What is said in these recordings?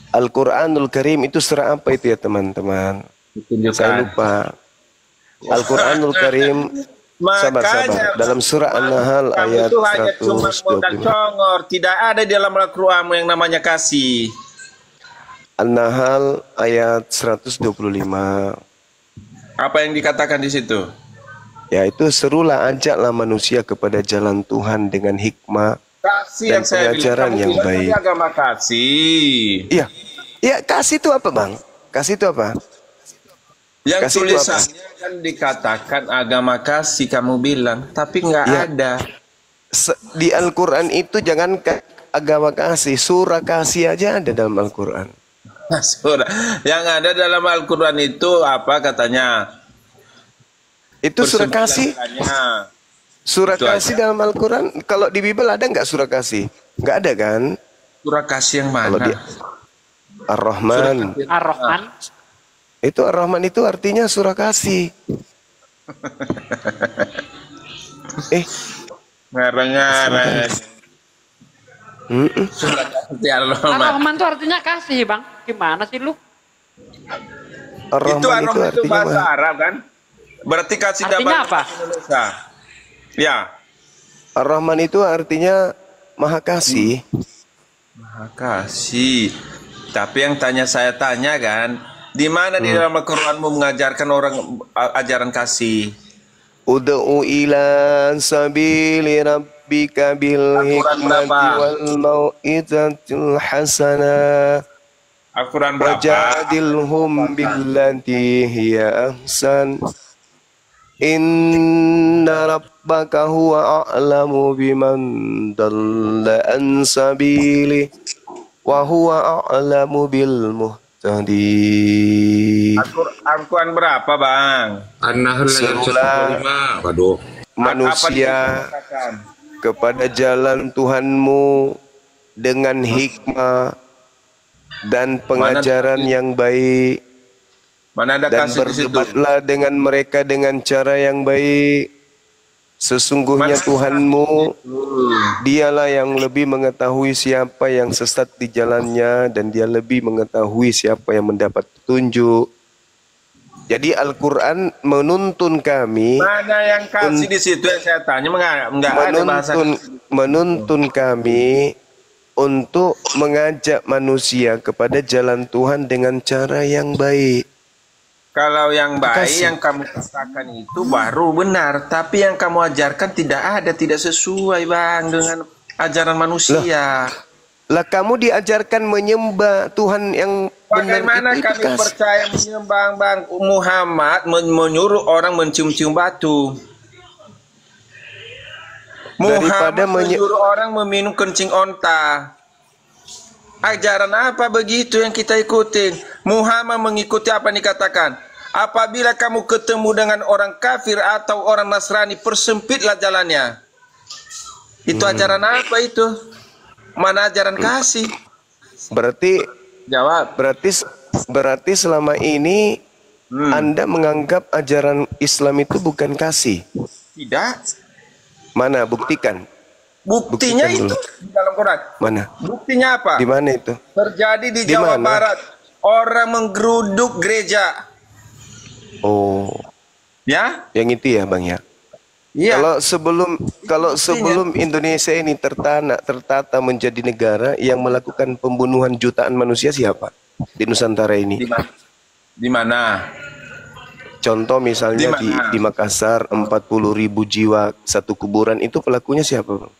Al-Quranul Karim itu surah apa itu ya teman-teman? Saya Tunjukkan. lupa. Al-Quranul Karim, sabar-sabar. Makanya Dalam surah An-Nahl kamu ayat itu hanya cuma modal 125. congor. Tidak ada di dalam Al-Quranmu yang namanya kasih. An-Nahl ayat 125. Apa yang dikatakan di situ? Yaitu serulah, ajaklah manusia kepada jalan Tuhan dengan hikmah Kasih dan yang saya bilang. pengajaran Kamu yang bilang tadi baik. agama kasih. Iya, iya, kasih itu apa bang? Kasih itu apa? Yang Kasih itu apa? tulisannya kan dikatakan agama kasih kamu bilang, tapi nggak Iya. ada. Di Al-Quran itu jangan agama kasih, surah kasih aja ada dalam Al-Quran. Surah. Yang ada dalam Al-Quran itu apa katanya? Itu surah kasih. Persembahannya. Surah Itu kasih aja. dalam Al-Quran. Kalau di Bible ada nggak surah kasih? Nggak ada kan? Surah kasih yang Kalau di mana? Ar-Rahman. Ar-Rahman. Itu Ar-Rahman itu artinya surah kasih. Ngarang-ngarang. Surah kasih Ar-Rahman. Ar-Rahman itu artinya kasih, Bang. Gimana sih lu? Ar-Rahman Itu Ar-Rahman itu artinya bahasa Arab kan? Berarti kasih Artinya dapat apa? Indonesia. Ya. Ar-Rahman itu artinya maha kasih. Maha kasih. Tapi yang saya tanya kan, di mana di dalam Al-Quranmu mengajarkan orang ajaran kasih? Ud'u ila sabili rabbika bil hikmati wal mau'izatil hasanah. Al-Quran berapa? Wajadilhum billati hiya ahsan. Inna rabbaka huwa a'lamu biman dalla an sabili wa huwa a'lamu bil muhtadin. Al-Quran berapa, Bang? An-Nahl ayat 125. Waduh. Manusia kepada jalan Tuhanmu dengan hikmah dan pengajaran yang baik. Mana ada Dan kasih di situ? berdebatlah dengan mereka dengan cara yang baik. Sesungguhnya Tuhanmu, dialah yang lebih mengetahui siapa yang sesat di jalannya, dan dia lebih mengetahui siapa yang mendapat petunjuk. Jadi Al-Quran menuntun kami, Mana yang kasih di situ yang saya tanya? Enggak ada bahasa. menuntun kami untuk mengajak manusia kepada jalan Tuhan dengan cara yang baik. Kalau yang baik Kasih. yang kamu katakan itu baru benar, tapi yang kamu ajarkan tidak ada, tidak sesuai, Bang, dengan ajaran manusia. Lah kamu diajarkan menyembah Tuhan yang benar. Bagaimana itu kami kasih. percaya menyembah Bang Muhammad menyuruh orang mencium-cium batu? Daripada Muhammad menyuruh orang meminum kencing onta. Ajaran apa begitu yang kita ikutin? Muhammad mengikuti apa yang dikatakan. Apabila kamu ketemu dengan orang kafir atau orang Nasrani, persempitlah jalannya. Itu ajaran apa itu? Mana ajaran kasih? Berarti Jawab. berarti selama ini Anda menganggap ajaran Islam itu bukan kasih. Tidak. Mana? Buktikan. Buktinya Buktikan itu dulu. di dalam Quran. Mana? Buktinya apa? Di mana itu? Terjadi di Di Jawa mana? Barat. Orang menggeruduk gereja. Oh, Ya? yang itu ya, Bang ya. Iya. Kalau sebelum Indonesia ini tertata menjadi negara yang melakukan pembunuhan jutaan manusia, siapa di Nusantara ini? Di mana? Contoh misalnya Di mana? di Makassar 40.000 jiwa satu kuburan, itu pelakunya siapa, Bang?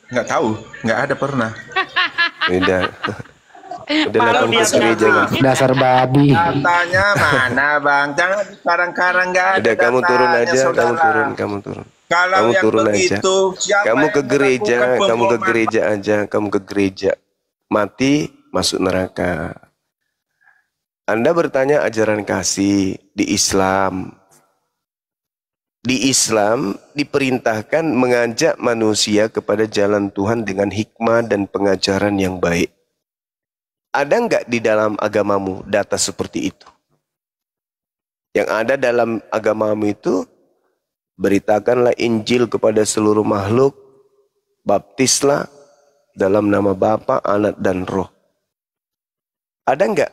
Nggak tahu. Nggak ada pernah. Udah. Udah Malu lapor dia ke gereja, Bang. Dasar babi. Datanya mana, Bang? Jangan sekarang-karang nggak ada. Udah, kamu turun datanya, aja, saudara. kamu turun. Kalau Kamu yang turun aja. begitu, siapa Kamu yang ke gereja, melakukan kamu ke pemboman? gereja aja, kamu ke gereja. Mati, masuk neraka. Anda bertanya ajaran kasih di Islam. Di Islam diperintahkan mengajak manusia kepada jalan Tuhan dengan hikmah dan pengajaran yang baik. Ada nggak di dalam agamamu data seperti itu? Yang ada dalam agamamu itu, beritakanlah Injil kepada seluruh makhluk, baptislah dalam nama Bapa, Anak, dan Roh. Ada nggak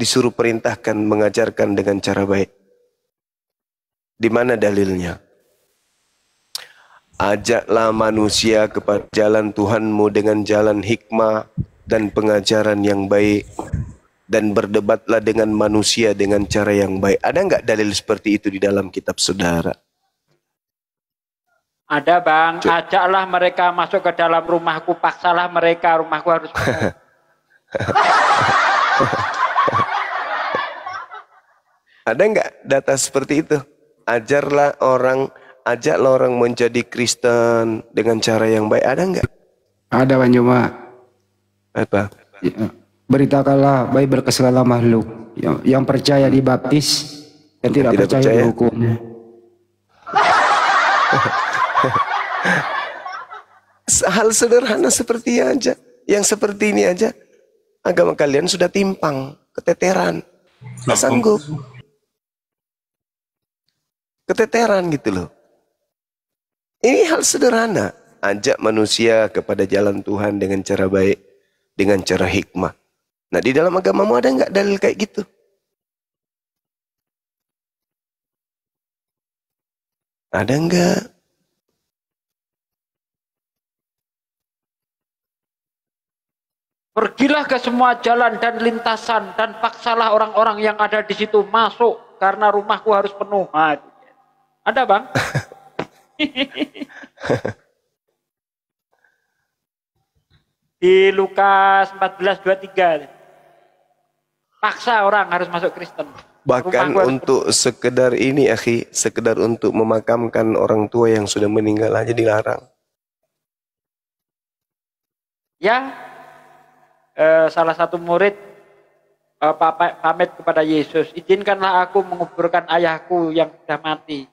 disuruh perintahkan mengajarkan dengan cara baik? Di mana dalilnya? Ajaklah manusia kepada jalan Tuhanmu dengan jalan hikmah dan pengajaran yang baik, dan berdebatlah dengan manusia dengan cara yang baik. Ada nggak dalil seperti itu di dalam kitab saudara? Ada bang, ajaklah mereka masuk ke dalam rumahku, paksalah mereka, rumahku harus penuh. Ada nggak data seperti itu? Ajarlah orang menjadi Kristen dengan cara yang baik. Ada nggak? Ada Bang Juma. Apa? Ya. Beritakanlah Bible ke segala makhluk. Yang percaya dibaptis, yang tidak percaya dihukum. Hal sederhana seperti aja. Yang seperti ini aja. Agama kalian sudah timpang, keteteran. Nggak sanggup. Keteteran gitu loh. Ini hal sederhana. Ajak manusia kepada jalan Tuhan dengan cara baik, dengan cara hikmah. Nah, di dalam agamamu ada nggak dalil kayak gitu? Ada nggak? Pergilah ke semua jalan dan lintasan dan paksalah orang-orang yang ada di situ masuk karena rumahku harus penuh. Ada bang? Di Lukas 14:23. Paksa orang harus masuk Kristen. Bahkan untuk sekedar ini, akhi, sekedar untuk memakamkan orang tua yang sudah meninggal aja dilarang. Ya, salah satu murid pamit kepada Yesus, izinkanlah aku menguburkan ayahku yang sudah mati.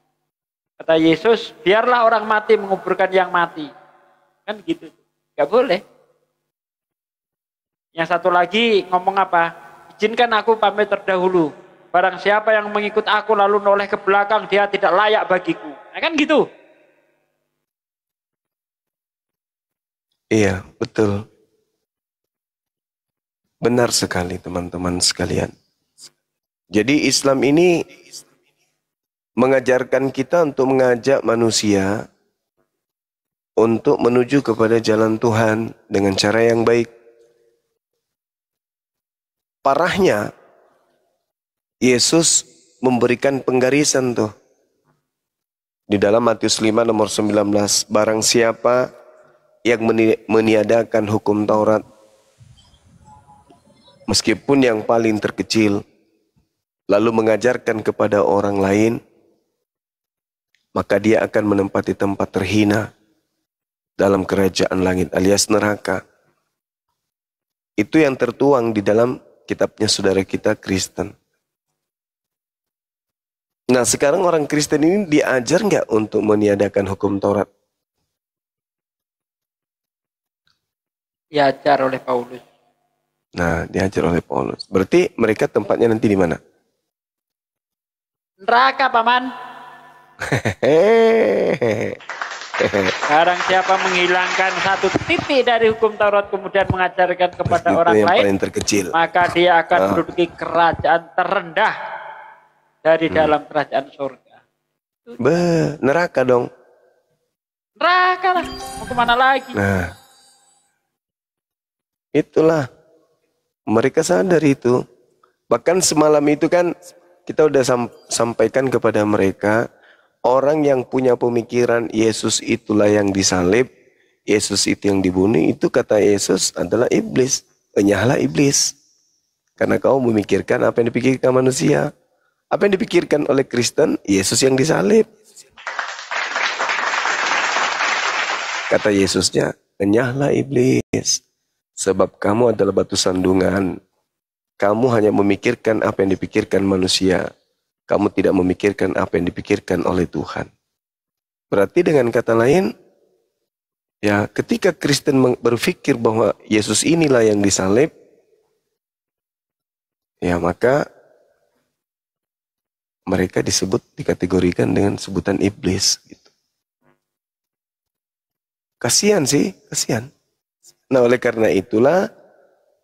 Kata Yesus, biarlah orang mati menguburkan yang mati. Kan gitu, nggak boleh. Yang satu lagi ngomong apa? Izinkan aku pamit terdahulu. Barang siapa yang mengikut aku lalu noleh ke belakang, dia tidak layak bagiku. Nah, kan gitu. Iya, betul. Benar sekali teman-teman sekalian. Jadi Islam ini mengajarkan kita untuk mengajak manusia untuk menuju kepada jalan Tuhan dengan cara yang baik. Parahnya, Yesus memberikan penggarisan tuh. Di dalam Matius 5 nomor 19, barang siapa yang meniadakan hukum Taurat, meskipun yang paling terkecil, lalu mengajarkan kepada orang lain, maka dia akan menempati tempat terhina dalam kerajaan langit alias neraka. Itu yang tertuang di dalam kitabnya saudara kita Kristen. Nah, sekarang orang Kristen ini diajar nggak untuk meniadakan hukum Taurat? Diajar oleh Paulus. Nah, diajar oleh Paulus. Berarti mereka tempatnya nanti di mana? Neraka, Paman. Barang siapa menghilangkan satu titik dari hukum Taurat kemudian mengajarkan kepada orang yang lain, paling terkecil, maka dia akan menduduki kerajaan terendah dari dalam kerajaan surga. Neraka dong. Neraka lah, mau kemana lagi? Nah, itulah. Mereka sadar itu. Bahkan semalam itu kan kita udah sampaikan kepada mereka, orang yang punya pemikiran Yesus itulah yang disalib, Yesus itu yang dibunuh, itu kata Yesus adalah iblis. Enyahlah iblis. Karena kau memikirkan apa yang dipikirkan manusia. Apa yang dipikirkan oleh Kristen, Yesus yang disalib. Kata Yesusnya, enyahlah iblis. Sebab kamu adalah batu sandungan. Kamu hanya memikirkan apa yang dipikirkan manusia. Kamu tidak memikirkan apa yang dipikirkan oleh Tuhan. Berarti dengan kata lain, ya ketika Kristen berpikir bahwa Yesus inilah yang disalib, ya maka mereka dikategorikan dengan sebutan iblis. Gitu. Kasihan sih, kasihan. Nah oleh karena itulah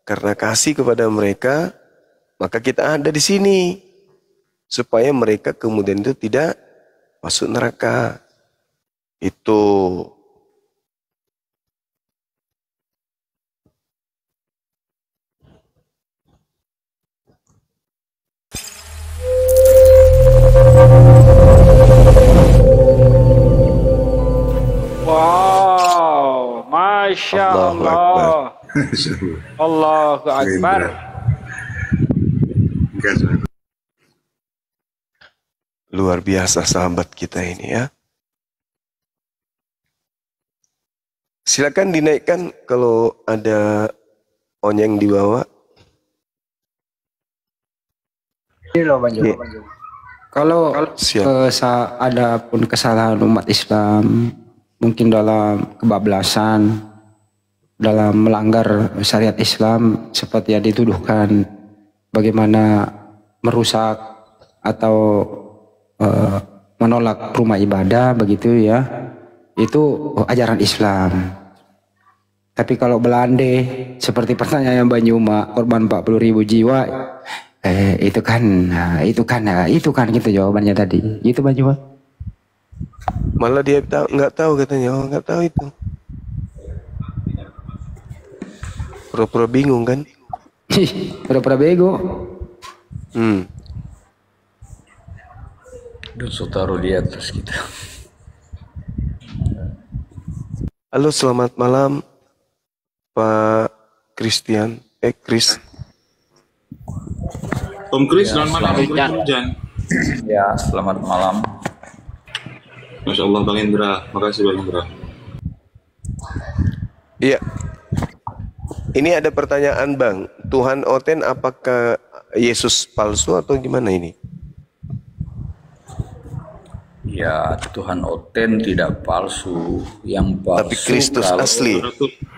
karena kasih kepada mereka, maka kita ada di sini supaya mereka kemudian itu tidak masuk neraka. Itu. Wow, Masya Allah. Allahu Akbar. Luar biasa sahabat kita ini ya. Silakan dinaikkan kalau ada onyeng di bawah. Kalau Siap. ada pun kesalahan umat Islam, mungkin dalam kebablasan, dalam melanggar syariat Islam seperti yang dituduhkan, bagaimana merusak atau menolak rumah ibadah begitu ya, itu ajaran Islam. Tapi kalau belande seperti pertanyaan Mbak Nyuma, korban 40.000 jiwa, itu kan gitu jawabannya tadi. Gitu Mbak Nyuma. Malah dia nggak tahu katanya, nggak tahu itu. Pura-pura bingung kan? Pura-pura bego. Dosa taruh di atas kita. Halo, selamat malam Pak Christian. Chris. Om Chris, selamat malam. Om Chris Hujan. Ya, selamat malam. Masya Allah Bang Indra, makasih Bang Indra. Iya. Ini ada pertanyaan Bang, Tuhan Oten apakah Yesus palsu atau gimana ini? Ya, Tuhan Oten tidak palsu, yang palsu. Tapi Kristus asli.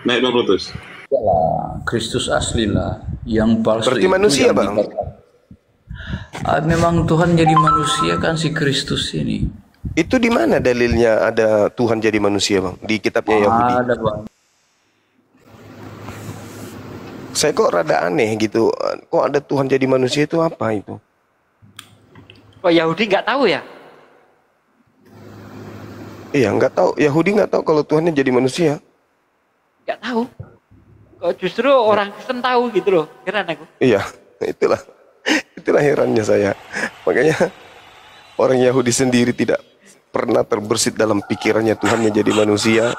Naik Bang Brutus. Lah, Kristus asli lah. Yang palsu berarti itu manusia yang Bang? Memang Tuhan jadi manusia kan si Kristus ini. Itu di mana dalilnya ada Tuhan jadi manusia Bang? Di kitabnya Yahudi. Ada Bang. Saya kok rada aneh gitu. Kok ada Tuhan jadi manusia itu apa itu? Kok Yahudi nggak tahu ya? Iya, nggak tahu. Yahudi nggak tahu kalau Tuhannya jadi manusia. Nggak tahu. Kok justru orang Kristen tahu gitu loh. Heran aku. Iya, itulah herannya saya. Makanya orang Yahudi sendiri tidak pernah terbersit dalam pikirannya Tuhannya jadi manusia.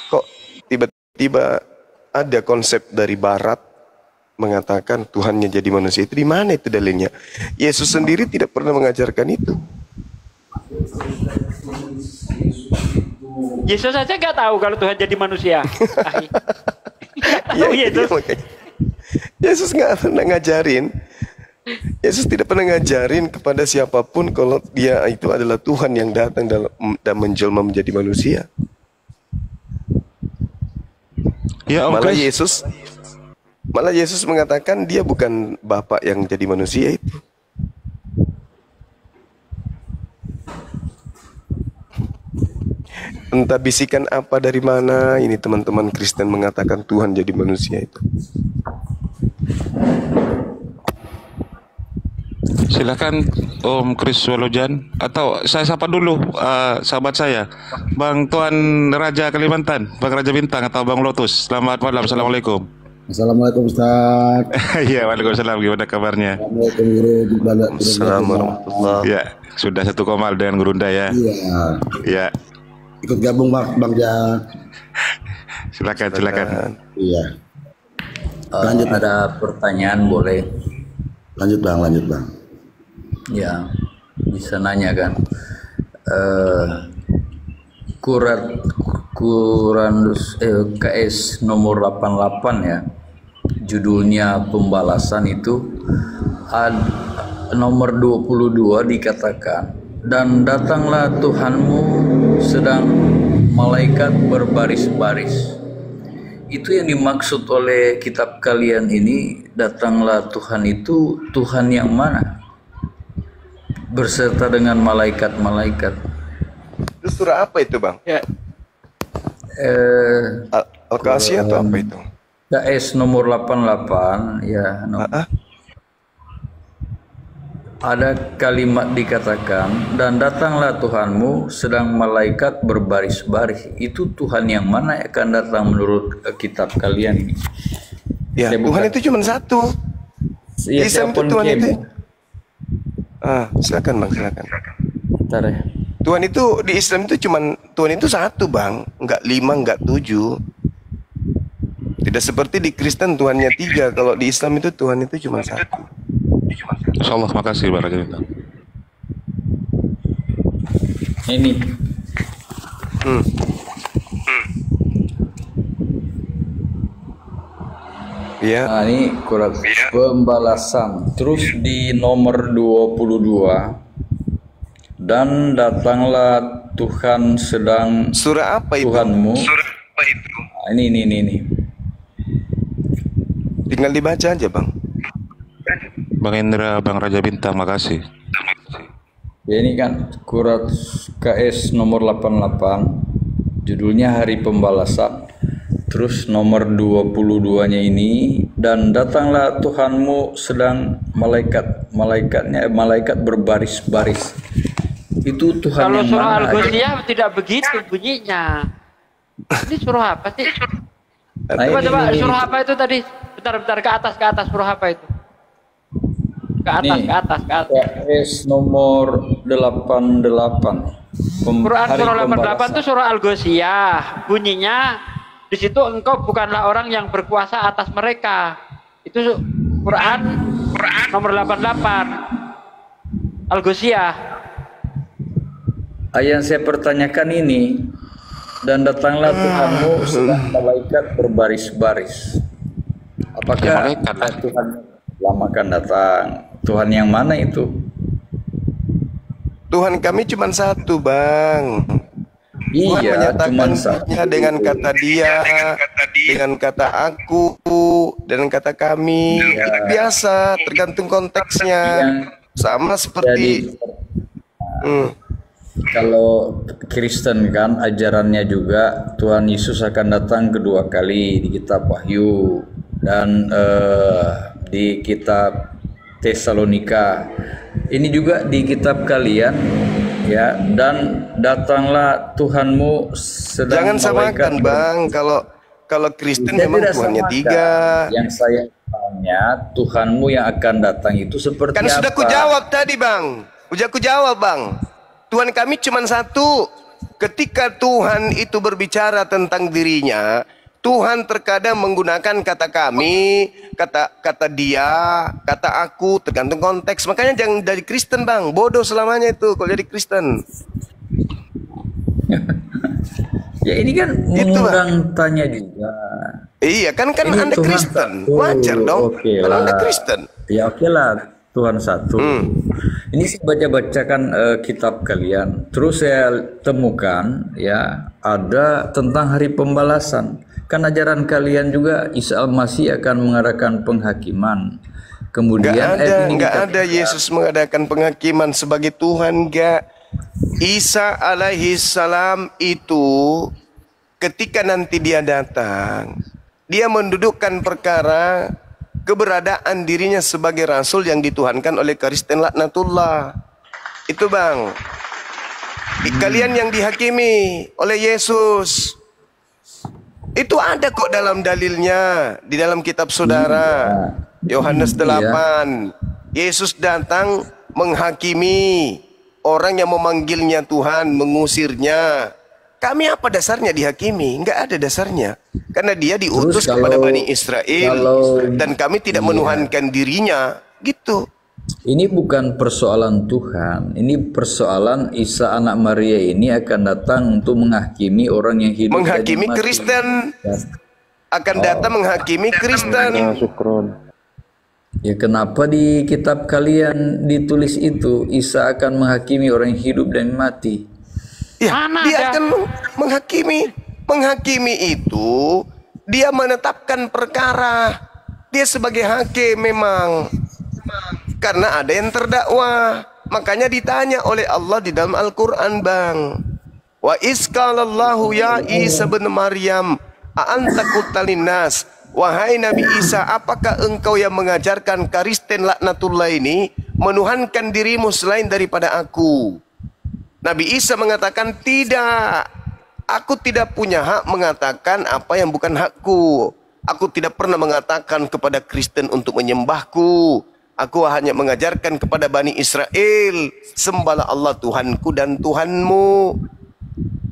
Kok tiba-tiba ada konsep dari Barat mengatakan Tuhannya jadi manusia. Itu di mana itu dalilnya? Yesus sendiri tidak pernah mengajarkan itu. Yesus saja nggak tahu kalau Tuhan jadi manusia. Ya, Yesus. Yesus nggak pernah ngajarin. Yesus tidak pernah ngajarin kepada siapapun kalau dia itu adalah Tuhan yang datang dan menjelma menjadi manusia. Ya, Malah Yesus mengatakan dia bukan Bapa yang jadi manusia itu. Entah bisikan apa dari mana ini teman-teman Kristen mengatakan Tuhan jadi manusia itu. Silakan Om Chris Walojan, atau saya sapa dulu sahabat saya Bang Tuan Raja Kalimantan, Bang Raja Bintang atau Bang Lotus. Selamat malam, Assalamualaikum. Assalamualaikum Ustaz. Iya, waalaikumsalam. Gimana kabarnya? Assalamualaikum. Ya, sudah satu komal dengan Gurunda ya. Iya. Ya. Ikut gabung Bang Jan. Silakan. Iya. Lanjut. Ada pertanyaan boleh? Lanjut Bang. Ya, bisa nanya kan. KS nomor 88 ya. Judulnya pembalasan itu nomor 22 dikatakan, dan datanglah Tuhanmu sedang malaikat berbaris-baris. Itu yang dimaksud oleh kitab kalian ini, datanglah Tuhan itu Tuhan yang mana? Berserta dengan malaikat-malaikat. Itu surah apa itu Bang? Ya. Al-Qasiyah atau apa itu? KS nomor 88 ya. Ada kalimat dikatakan, dan datanglah Tuhanmu sedang malaikat berbaris-baris. Itu Tuhan yang mana akan datang menurut kitab kalian ini? Ya, Tuhan itu cuma satu. Ya, Islam itu Tuhan itu. Silakan Bang, silakan. Bentar ya. Tuhan itu di Islam itu cuma Tuhan itu satu Bang, enggak 5, enggak 7. Tidak seperti di Kristen Tuhannya 3. Kalau di Islam itu Tuhan itu cuma satu. Insyaallah, makasih Bang Raja Bintang. Ini. Ya. Nah, ini kurat pembalasan. Terus di nomor 22. Dan datanglah Tuhan sedang Surah apa itu? Tuhanmu. Surah apa itu? Nah, ini. Tinggal dibaca aja Bang. Bang Indra, Bang Raja Bintang, makasih. Ya, ini kan kurat KS nomor 88. Judulnya Hari Pembalasan. Terus nomor 22-nya ini, dan datanglah Tuhanmu sedang malaikat berbaris-baris. Itu Tuhan kalau yang surah mana? Al-Ghasyiyah tidak begitu bunyinya. Ini surah apa sih? Nah, Coba ini. surah apa itu tadi? Bentar ke atas surah apa itu? Ke atas. KS nomor 88. Quran surah 88 itu surah Al-Ghasyiyah. Bunyinya di situ engkau bukanlah orang yang berkuasa atas mereka. Itu Quran nomor 88. Al-Ghasyiyah. Ayat yang saya pertanyakan ini, dan datanglah Tuhanmu sedang malaikat berbaris-baris. Apakah Tuhan lama akan datang? Tuhan yang mana itu? Tuhan kami cuma satu Bang. Tuhan Iya, cuma menyatakan satu. dengan kata dia, dengan kata aku, dan kata kami. Ya. Itu biasa, tergantung konteksnya. Sama seperti kalau Kristen kan ajarannya juga Tuhan Yesus akan datang kedua kali di kitab Wahyu dan di kitab Tesalonika. Ini juga di kitab kalian ya, dan datanglah Tuhanmu sedang jangan samakan Bang. Kalau Kristen memang Tuhannya 3. Yang saya tanya, Tuhanmu yang akan datang itu seperti Kan apa? sudah kujawab tadi Bang. Udah kujawab Bang. Tuhan kami cuma satu. Ketika Tuhan itu berbicara tentang dirinya, Tuhan terkadang menggunakan kata kami, kata dia, kata aku, tergantung konteks. Makanya jangan jadi Kristen Bang. Bodoh selamanya itu kalau jadi Kristen. Ya ini kan mengundang tanya juga. Iya kan Ini Anda Tuhan Kristen. satu. Wajar dong. Oke Kalau lah. Anda Kristen. Ya oke lah, Tuhan satu. Ini saya baca-bacakan kitab kalian. Terus saya temukan ya ada tentang hari pembalasan. Kan ajaran kalian juga Isa Al-Masih akan mengadakan penghakiman. Kemudian Nggak ada Yesus mengadakan penghakiman sebagai Tuhan, nggak. Isa alaihi salam itu ketika nanti dia datang, dia mendudukkan perkara keberadaan dirinya sebagai rasul yang dituhankan oleh Kristen laknatullah. Itu Bang. Kalian yang dihakimi oleh Yesus. Itu ada kok dalam dalilnya di dalam kitab saudara. Yohanes 8. Yesus datang menghakimi orang yang memanggilnya Tuhan, mengusirnya. Kami apa dasarnya dihakimi? Enggak ada dasarnya. Karena dia diutus kepada Bani Israel. Dan kami tidak menuhankan dirinya. Gitu. Ini bukan persoalan Tuhan. Ini persoalan Isa anak Maria ini akan datang untuk menghakimi orang yang hidup. Menghakimi Kristen. Akan datang menghakimi Kristen. Ya kenapa di kitab kalian ditulis itu Isa akan menghakimi orang yang hidup dan mati? Ya, dia akan menghakimi. Menghakimi itu dia menetapkan perkara. Dia sebagai hakim memang. Karena ada yang terdakwa. Makanya ditanya oleh Allah di dalam Al-Quran Bang. Wa isqalallahu ya Isa bin Maryam a'anta qulta linnas wahai Nabi Isa, apakah engkau yang mengajarkan Kristen laknatullah ini menuhankan dirimu selain daripada aku? Nabi Isa mengatakan, tidak, aku tidak punya hak mengatakan apa yang bukan hakku. Aku tidak pernah mengatakan kepada Kristen untuk menyembahku. Aku hanya mengajarkan kepada Bani Israel, sembahlah Allah Tuhanku dan Tuhanmu.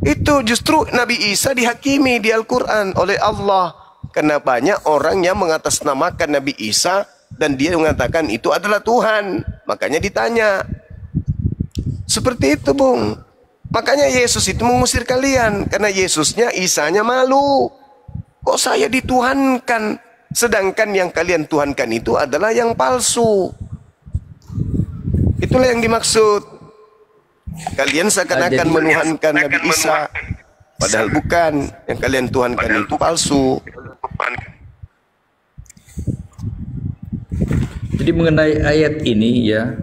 Itu justru Nabi Isa dihakimi di Al-Quran oleh Allah. Karena banyak orang yang mengatasnamakan Nabi Isa dan dia mengatakan itu adalah Tuhan. Makanya ditanya. Seperti itu, Bung. Makanya Yesus itu mengusir kalian. Karena Yesusnya, Isanya malu. Kok saya dituhankan? Sedangkan yang kalian tuhankan itu adalah yang palsu. Itulah yang dimaksud. Kalian seakan-akan menuhankan Nabi Isa. Padahal bukan. Yang kalian tuhankan itu palsu. Jadi mengenai ayat ini ya,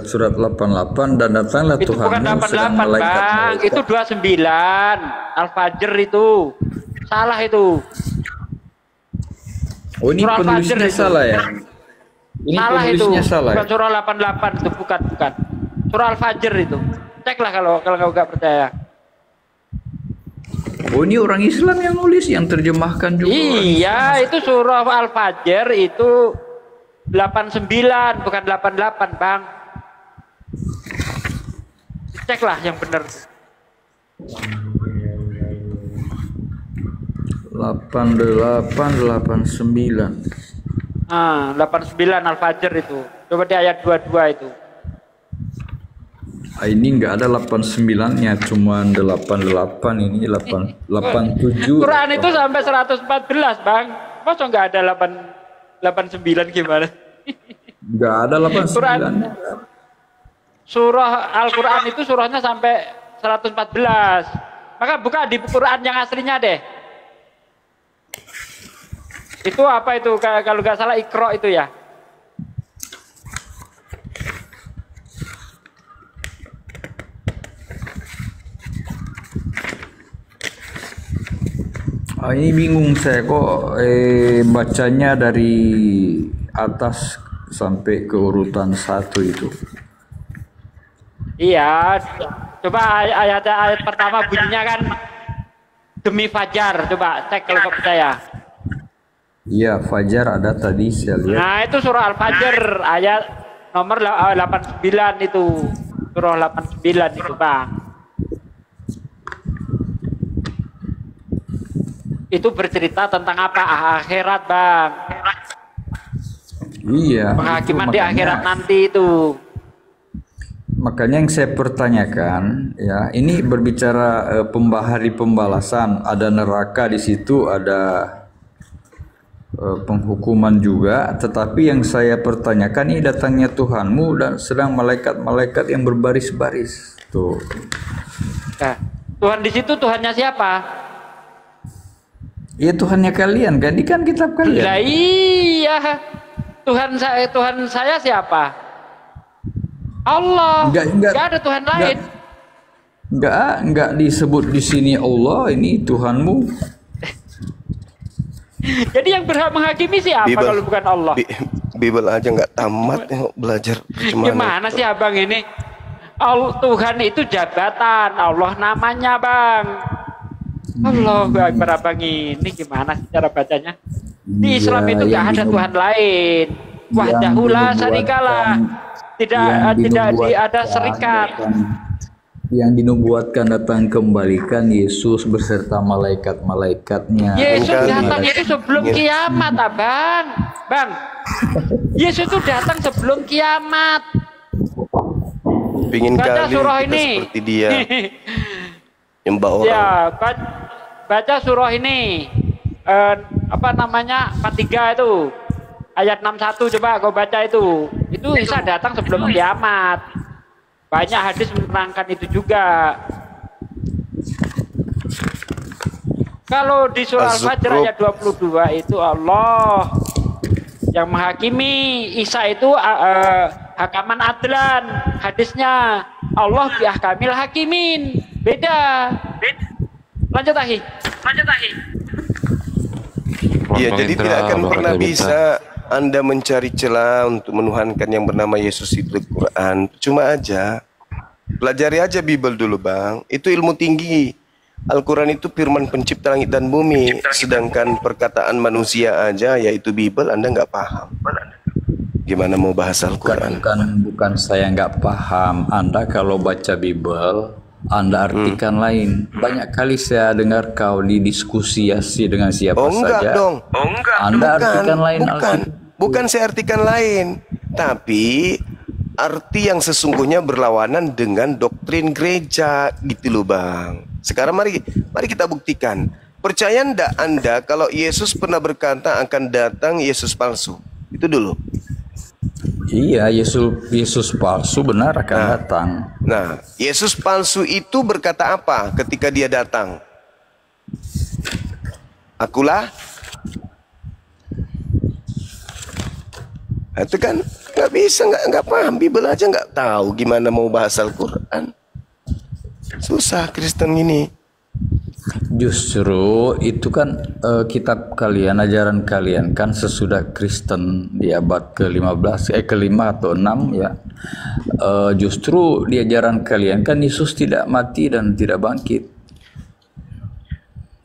surat 88, dan datanglah itu bukan Tuhanmu sedang 88 bang, malaikat-malaikat. itu 29 Al-Fajr itu salah itu. Oh, ini Surah Al-Fajr penulisnya itu salah ya? Ini salah itu, penulisnya salah bukan ya? surah 88 itu, bukan surah Al-Fajr itu. Ceklah kalau nggak percaya. Oh, ini orang Islam yang nulis, yang terjemahkan juga. Iya, itu surah Al-Fajr itu 89 bukan 88 bang. Ceklah yang benar. 8889. 89 Al-Fajr itu. Coba di ayat 22 itu. Ini nggak ada 89-nya, cuma 88, ini 87. Quran itu sampai 114 bang. Masa nggak ada 89 gimana? Nggak ada 89. Quran, surah Al-Quran itu surahnya sampai 114. Maka buka di Quran yang aslinya deh. Itu apa itu? Kalau nggak salah Iqra itu ya. Ini bingung saya kok bacanya dari atas sampai ke urutan 1 itu. Iya, coba ayat pertama bunyinya kan demi fajar. Coba cek kalau nggak percaya. Iya, fajar ada tadi saya lihat. Nah itu surah Al-Fajr ayat nomor 89 itu. Surah 89 itu bang. Itu bercerita tentang apa? Akhirat bang. Iya. Penghakiman di akhirat nanti itu. Makanya yang saya pertanyakan ya, ini berbicara hari pembalasan, ada neraka di situ, ada penghukuman juga. Tetapi yang saya pertanyakan, ini datangnya Tuhanmu dan sedang malaikat-malaikat yang berbaris-baris. Tuh. Nah, Tuhan di situ Tuhannya siapa? Iya, Tuhannya kalian kan, ini kan kitab kalian. Lah iya, Tuhan saya siapa? Allah. Enggak ada Tuhan lain. Enggak disebut di sini Allah, ini Tuhanmu. Jadi yang berhak menghakimi siapa kalau bukan Allah? Bible aja nggak tamat belajar Gimana sih abang ini? Tuhan itu jabatan, Allah namanya bang. Allahu Akbar abang ini gimana sih cara bacanya? Di Islam itu nggak ada Tuhan lain. Wahdahu la syarikalah. Tidak ada serikat. Yang dinubuatkan datang kembalikan Yesus beserta malaikat-malaikatnya. Yesus datang itu sebelum kiamat abang. Bang, Yesus itu datang sebelum kiamat. Pingin Baca kali surah kita ini. seperti dia. Nyembah orang. Ya, baca surah ini. Apa namanya? 43 itu. Ayat 61 coba kau baca itu. Itu Isa datang sebelum kiamat. Banyak hadis menerangkan itu juga. Kalau di surah Al-Fajr ayat 22 itu Allah yang menghakimi. Isa itu hakaman adlan. Hadisnya Allah biahkamil hakimin. Beda. Lanjut Ahi. Ya, Bang jadi Indra, tidak akan Bang pernah Raja Bintang. bisa Anda mencari celah untuk menuhankan yang bernama Yesus itu Quran. Cuma aja, pelajari aja Bible dulu Bang. Itu ilmu tinggi. Al-Quran itu firman pencipta langit dan bumi. Sedangkan perkataan manusia aja, yaitu Bible, Anda nggak paham. Gimana mau bahas Al-Quran? Bukan saya nggak paham. Anda kalau baca Bible, Anda artikan lain. Banyak kali saya dengar kau didiskusiasi dengan siapa Oh enggak saja. dong. Anda artikan lain. Bukan saya artikan lain. Tapi arti yang sesungguhnya berlawanan dengan doktrin gereja gitu loh Bang. Sekarang mari kita buktikan. Percaya ndak Anda kalau Yesus pernah berkata akan datang Yesus palsu? Itu dulu. Iya, Yesus palsu benar akan datang. Nah, Yesus palsu itu berkata apa ketika dia datang? Akulah. Nah, itu kan nggak bisa, nggak paham Bible aja nggak tahu gimana mau bahas Al-Quran. Susah Kristen ini. Justru itu kan kitab kalian, ajaran kalian kan sesudah Kristen di abad ke-15, ke-5 atau 6 ya. Justru di ajaran kalian kan Yesus tidak mati dan tidak bangkit.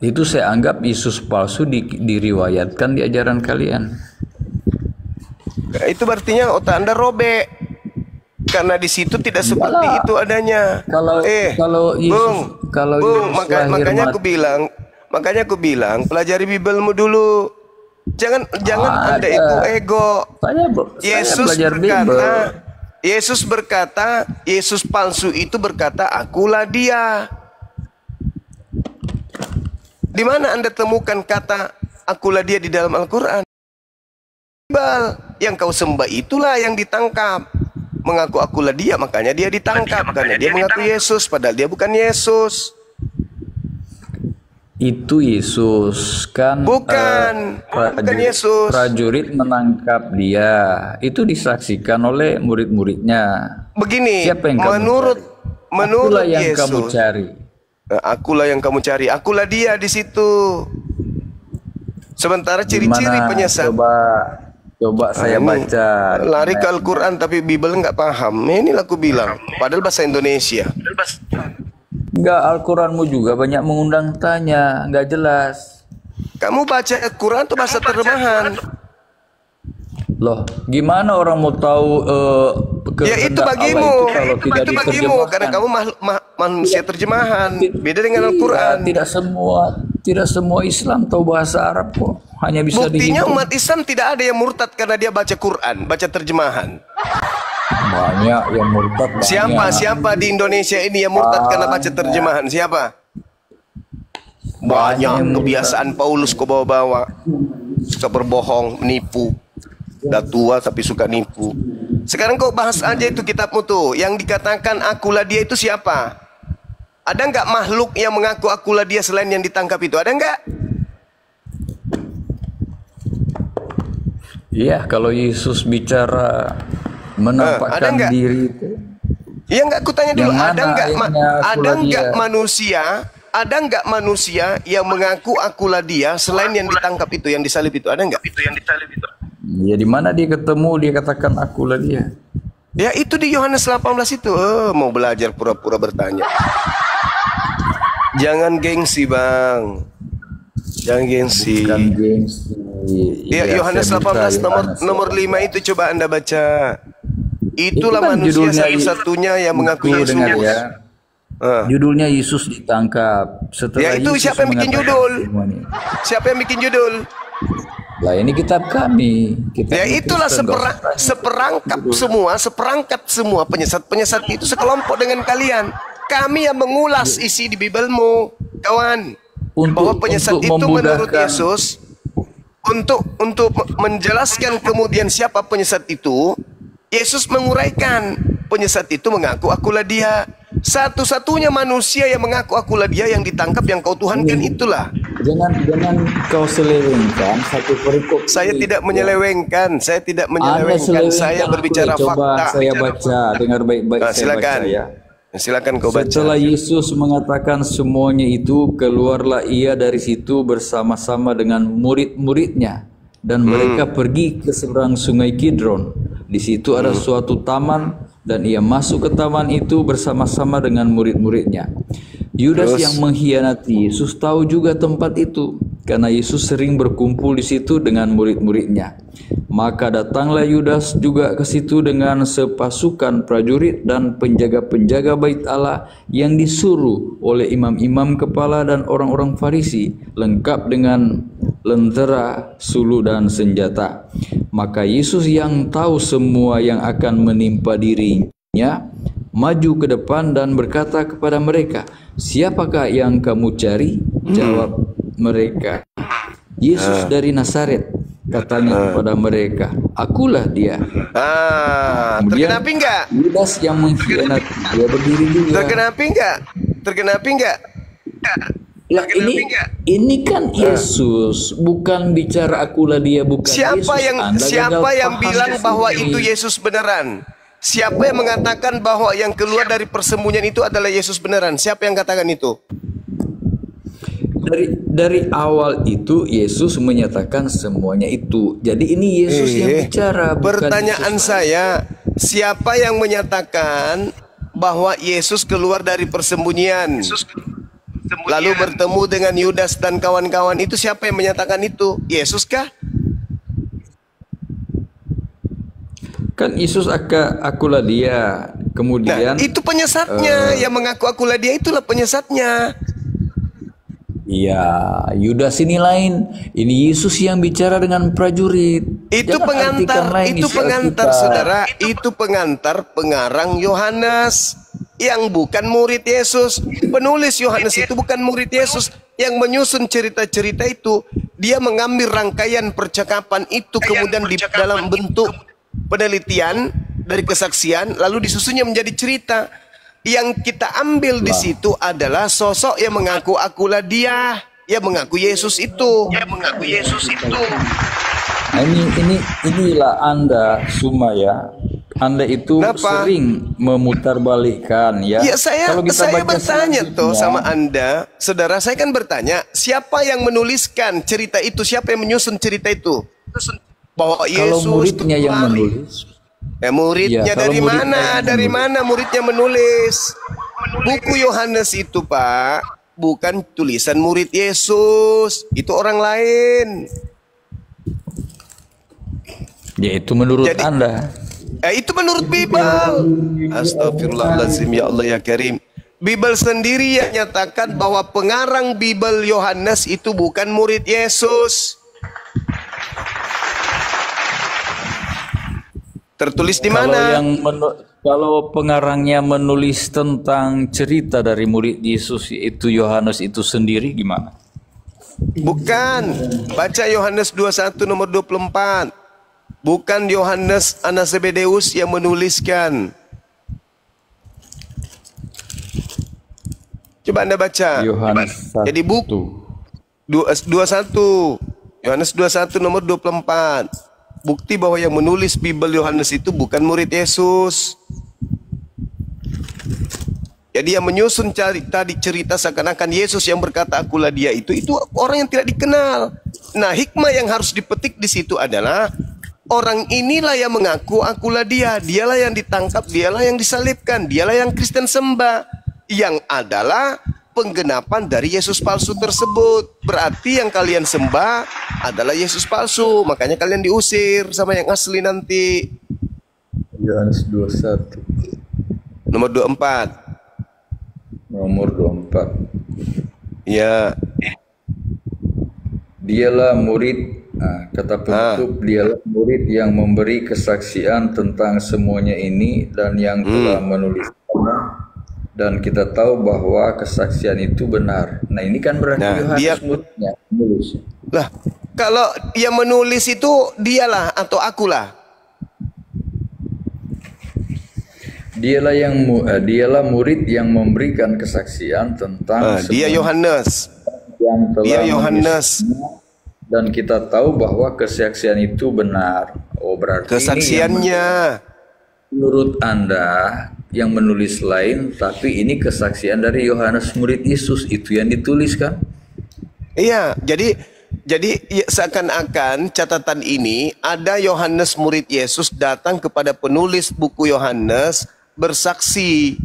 Itu saya anggap Yesus palsu diriwayatkan di ajaran kalian. Nah, itu artinya otak Anda robek. Karena di situ tidak seperti itu adanya. Kalau Yesus, Bung, makanya aku bilang pelajari Biblemu dulu. Jangan Anda itu ego. Yesus berkata, Yesus palsu itu berkata, akulah dia. Di mana Anda temukan kata akulah dia di dalam Al-Quran? Yang kau sembah itulah yang ditangkap. Mengaku akulah dia, makanya dia ditangkap karena dia mengaku Yesus, padahal dia bukan Yesus. Itu Yesus kan? Bukan Yesus. Prajurit menangkap dia. Itu disaksikan oleh murid-muridnya. Begini, siapa yang menurut yang Yesus, kamu cari. Akulah yang kamu cari. Akulah dia di situ. Sementara ciri-ciri penyesat. Coba saya baca. Lari ke Al-Quran tapi Bible nggak paham. Inilah aku bilang. Padahal bahasa Indonesia. Enggak, Al-Quranmu juga banyak mengundang tanya. Nggak jelas. Kamu baca Al-Quran tuh bahasa terjemahan. Loh, gimana orang mau tahu ya itu bagimu. Itu bagimu karena kamu manusia terjemahan. Beda dengan Al-Quran. Tidak semua Islam tahu bahasa Arab kok. Hanya bisa buktinya umat Islam tidak ada yang murtad karena dia baca Quran, baca terjemahan. Banyak yang murtad. Siapa di Indonesia ini yang murtad karena baca terjemahan? Siapa? Banyak. Kebiasaan Paulus kau bawa-bawa. Suka berbohong, menipu. Udah tua tapi suka nipu. Sekarang kau bahas aja itu kitabmu tuh. Yang dikatakan akulah dia itu siapa? Ada nggak makhluk yang mengaku akulah dia selain yang ditangkap itu? Ada nggak? Iya, kalau Yesus bicara menampakkan diri itu. Iya nggak? Aku tanya dulu. Ada nggak manusia yang mengaku akulah dia selain yang ditangkap itu, yang disalib itu? Ada nggak? Ya di mana dia ketemu dia katakan akulah dia. Ya itu di Yohanes 18 itu. Mau belajar pura-pura bertanya. Jangan gengsi Bang. Jangan gengsi. Bukan gengsi. Ya Yohanes 18 nomor 5 itu coba Anda baca. Itulah kan manusia satu-satunya yang mengaku Yesus. Ya. Judulnya Yesus ditangkap. Setelah ya itu Yesus siapa yang bikin judul? Siapa yang bikin judul? Lah ini kitab kami. Ya itulah seperangkat semua penyesat itu sekelompok dengan kalian. Kami yang mengulas isi di Biblemu, kawan. Bahwa penyesat itu menurut Yesus untuk menjelaskan kemudian siapa penyesat itu, Yesus menguraikan penyesat itu mengaku akulah dia. Satu-satunya manusia yang mengaku akulah dia yang ditangkap yang kau tuhankan itulah. Jangan kau selewengkan satu perikop. Saya tidak menyelewengkan, saya berbicara fakta. Coba saya baca, dengar baik-baik. Silakan. Silakan kau baca. Setelah Yesus mengatakan semuanya itu, keluarlah ia dari situ bersama-sama dengan murid-muridnya, dan mereka pergi ke seberang sungai Kidron. Di situ ada suatu taman, dan ia masuk ke taman itu bersama-sama dengan murid-muridnya. Yudas yang mengkhianati Yesus tahu juga tempat itu, karena Yesus sering berkumpul di situ dengan murid-muridnya. Maka datanglah Yudas juga ke situ dengan sepasukan prajurit dan penjaga-penjaga bait Allah yang disuruh oleh imam-imam kepala dan orang-orang Farisi, lengkap dengan lentera, sulu dan senjata. Maka Yesus yang tahu semua yang akan menimpa dirinya, maju ke depan dan berkata kepada mereka, "Siapakah yang kamu cari?" Jawab mereka, "Yesus dari Nazaret." Katanya kepada mereka, "Akulah dia." Terkenapi enggak? Yudas yang mengkhianati dia berdiri juga. Terkenapi enggak? Lah ini kan Yesus, bukan bicara akulah dia, bukan Siapa Yesus. siapa yang bilang bahwa itu Yesus beneran? Siapa yang mengatakan bahwa yang keluar dari persembunyian itu adalah Yesus beneran? Siapa yang katakan itu? Dari awal itu Yesus menyatakan semuanya itu. Jadi ini Yesus yang bicara. Pertanyaan saya, siapa yang menyatakan bahwa Yesus keluar dari persembunyian? Lalu bertemu dengan Yudas dan kawan-kawan itu, siapa yang menyatakan itu? Yesus kah? Kan Yesus akulah dia. Kemudian itu penyesatnya, yang mengaku akulah dia itulah penyesatnya. Iya, Yudas ini lain. Ini Yesus yang bicara dengan prajurit. Itu pengantar, saudara. Itu pengantar pengarang Yohanes yang bukan murid Yesus. Penulis Yohanes itu bukan murid Yesus. Yang menyusun cerita-cerita itu, dia mengambil rangkaian percakapan itu kemudian di dalam bentuk penelitian dari kesaksian, lalu disusunnya menjadi cerita. Yang kita ambil di situ adalah sosok yang mengaku akulah dia, yang mengaku Yesus itu. Nah, inilah Anda semua ya. Anda itu sering memutarbalikkan ya. Ya saya bertanya selanjutnya sama Anda, saudara, saya kan bertanya, siapa yang menuliskan cerita itu? Siapa yang menyusun cerita itu? Bahwa Yesus, kalau muridnya yang menulis. Muridnya dari mana? Dari mana muridnya menulis? Buku Yohanes itu, Pak, bukan tulisan murid Yesus. Itu orang lain. Ya itu menurut Anda. Itu menurut Bible. Astagfirullahaladzim, ya Allah ya Karim. Bible sendiri yang nyatakan bahwa pengarang Bible Yohanes itu bukan murid Yesus. Tertulis di mana? Kalau pengarangnya menulis tentang cerita dari murid Yesus itu Yohanes itu sendiri gimana? Bukan. Baca Yohanes 21 nomor 24. Bukan Yohanes anak Zebedeus yang menuliskan. Coba Anda baca. Yohanes 1. Jadi buku 21. Yohanes 21 nomor 24. Bukti bahwa yang menulis Bible Yohanes itu bukan murid Yesus. Jadi yang menyusun tadi cerita seakan-akan Yesus yang berkata akulah dia itu orang yang tidak dikenal. Nah, hikmah yang harus dipetik di situ adalah orang inilah yang mengaku akulah dia. Dialah yang ditangkap, dialah yang disalibkan, dialah yang Kristen sembah, yang adalah penggenapan dari Yesus palsu tersebut. Berarti yang kalian sembah adalah Yesus palsu, makanya kalian diusir sama yang asli nanti. Yohanes 21 nomor 24. Nomor 24. Ya. Dialah murid, kata penutup, dialah murid yang memberi kesaksian tentang semuanya ini dan yang telah menuliskannya. Dan kita tahu bahwa kesaksian itu benar. Nah ini kan berarti Yohanes muridnya menulis. Lah, kalau yang menulis itu dialah atau akulah? Dialah murid yang memberikan kesaksian tentang dia Yohanes. Dia Yohanes. Dan kita tahu bahwa kesaksian itu benar. Oh berarti kesaksiannya menurut Anda yang menulis lain, tapi ini kesaksian dari Yohanes murid Yesus, itu yang dituliskan. Iya, jadi ya, seakan-akan catatan ini ada Yohanes murid Yesus datang kepada penulis buku Yohanes bersaksi.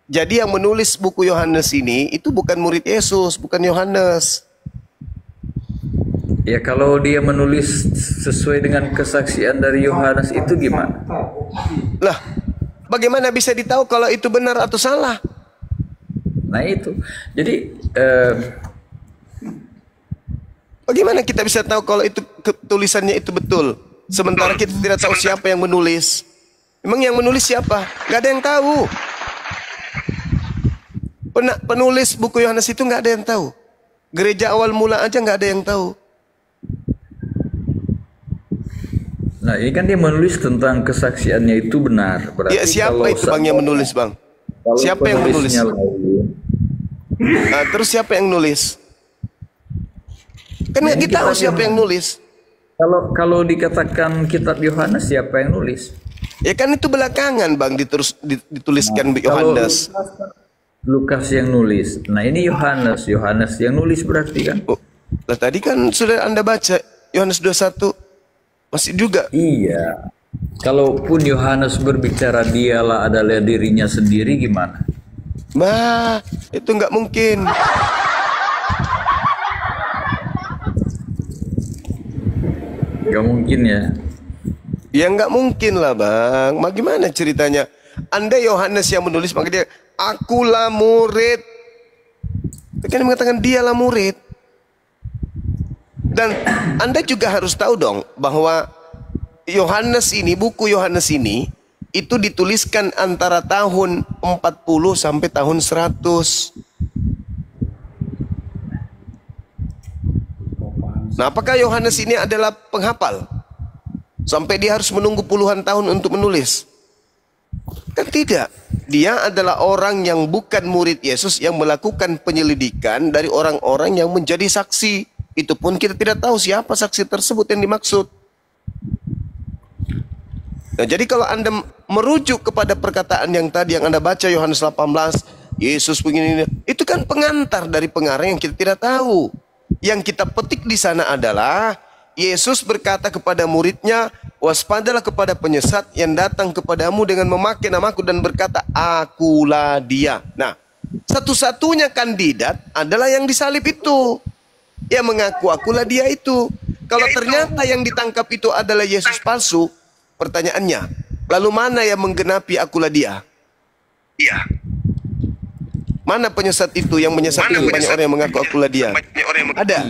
Jadi yang menulis buku Yohanes ini itu bukan murid Yesus, bukan Yohanes. Ya kalau dia menulis sesuai dengan kesaksian dari Yohanes itu gimana? Lah, bagaimana bisa ditahu kalau itu benar atau salah? Nah itu, jadi bagaimana kita bisa tahu kalau itu tulisannya itu betul? Sementara kita tidak tahu siapa yang menulis. Emang yang menulis siapa? Gak ada yang tahu. Penulis buku Yohanes itu gak ada yang tahu. Gereja awal mula aja gak ada yang tahu. Nah ini kan dia menulis tentang kesaksiannya itu benar. Berarti ya, siapa kalau itu bang yang menulis bang? Siapa yang menulis? Nah, terus siapa yang nulis? Kan nggak kita tahu siapa yang nulis. Kalau dikatakan kitab Yohanes, siapa yang nulis? Ya kan itu belakangan bang dituliskan Yohanes. Lukas yang nulis. Nah ini Yohanes yang nulis berarti kan? Oh, nah tadi kan sudah Anda baca Yohanes 21. Masih juga. Iya. Kalaupun Yohanes berbicara dialah adalah dirinya sendiri gimana? Bah, itu nggak mungkin. Nggak mungkin ya? Ya nggak mungkin lah bang. Bagaimana ceritanya? Anda Yohanes yang menulis, maka dia, akulah murid. Kan mengatakan dialah murid. Dan Anda juga harus tahu dong bahwa Yohanes ini, buku Yohanes ini itu dituliskan antara tahun 40 sampai tahun 100. Nah, apakah Yohanes ini adalah penghafal? Sampai dia harus menunggu puluhan tahun untuk menulis? Kan tidak. Dia adalah orang yang bukan murid Yesus yang melakukan penyelidikan dari orang-orang yang menjadi saksi. Itu pun kita tidak tahu siapa saksi tersebut yang dimaksud. Nah, jadi kalau Anda merujuk kepada perkataan yang tadi yang Anda baca Yohanes 18, Yesus begini, itu kan pengantar dari pengarang yang kita tidak tahu. Yang kita petik di sana adalah Yesus berkata kepada muridnya, waspadalah kepada penyesat yang datang kepadamu dengan memakai namaku dan berkata, akulah dia. Nah, satu-satunya kandidat adalah yang disalib itu. Yang mengaku akulah dia itu. Kalau ternyata yang ditangkap itu adalah Yesus palsu, pertanyaannya, lalu mana yang menggenapi akulah dia? Iya. Mana penyesat itu yang menyesatkan banyak orang yang mengaku akulah dia? Ada.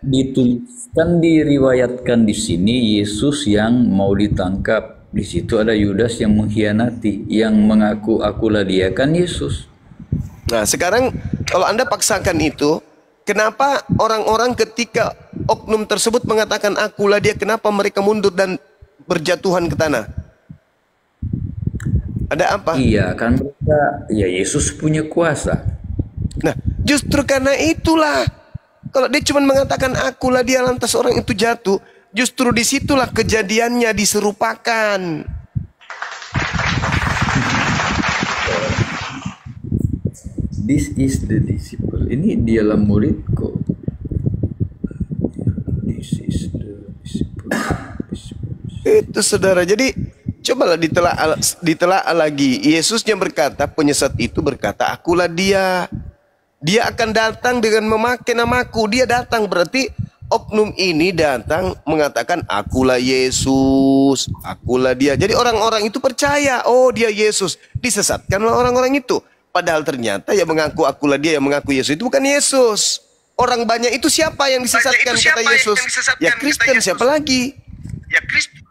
Dituliskan, diriwayatkan di sini Yesus yang mau ditangkap. Di situ ada Yudas yang mengkhianati, yang mengaku akulah dia kan Yesus. Nah, sekarang kalau Anda paksakan itu, kenapa orang-orang ketika oknum tersebut mengatakan akulah dia, kenapa mereka mundur dan berjatuhan ke tanah? Ada apa? Iya kan mereka, ya Yesus punya kuasa. Nah, justru karena itulah, kalau dia cuma mengatakan akulah dia lantas orang itu jatuh, justru disitulah kejadiannya diserupakan. This is the disciple. Ini dialah muridku. This is the disciple. Itu saudara. Jadi cobalah ditelaah lagi. Yesusnya berkata, penyesat itu berkata, akulah dia. Dia akan datang dengan memakai namaku. Dia datang berarti oknum ini datang mengatakan akulah Yesus, akulah dia. Jadi orang-orang itu percaya, oh dia Yesus. Disesatkanlah orang-orang itu. Padahal ternyata yang mengaku akulah dia, yang mengaku Yesus itu bukan Yesus. Orang banyak itu siapa yang disesatkan kata Yesus? Ya Kristen, siapa lagi? Ya Kristen.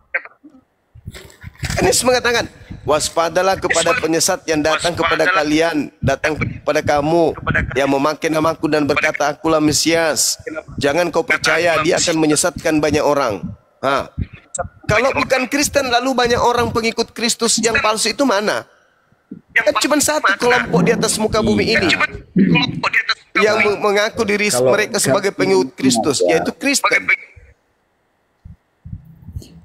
Kan Yesus mengatakan, waspadalah kepada penyesat yang datang kepada kalian, datang kepada kamu, yang memakai namaku dan berkata akulah Mesias. Jangan kau percaya, dia akan menyesatkan banyak orang. Kalau bukan Kristen lalu banyak orang pengikut Kristus yang palsu itu mana? Kan cuma satu kelompok di atas muka bumi ini yang mengaku diri mereka sebagai pengikut Kristus, yaitu Kristen.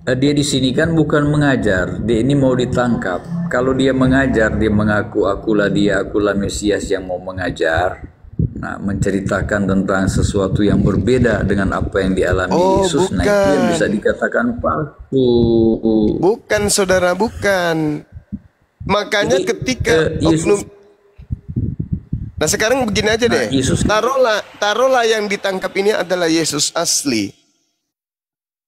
Dia di sini kan bukan mengajar, dia ini mau ditangkap. Kalau dia mengajar, dia mengaku akulah Mesias yang mau mengajar. Nah, menceritakan tentang sesuatu yang berbeda dengan apa yang dialami Yesus. Nah, itu yang bisa dikatakan palsu. Bukan, saudara, bukan. Makanya jadi, ketika nah sekarang begini aja deh. Taruhlah yang ditangkap ini adalah Yesus asli.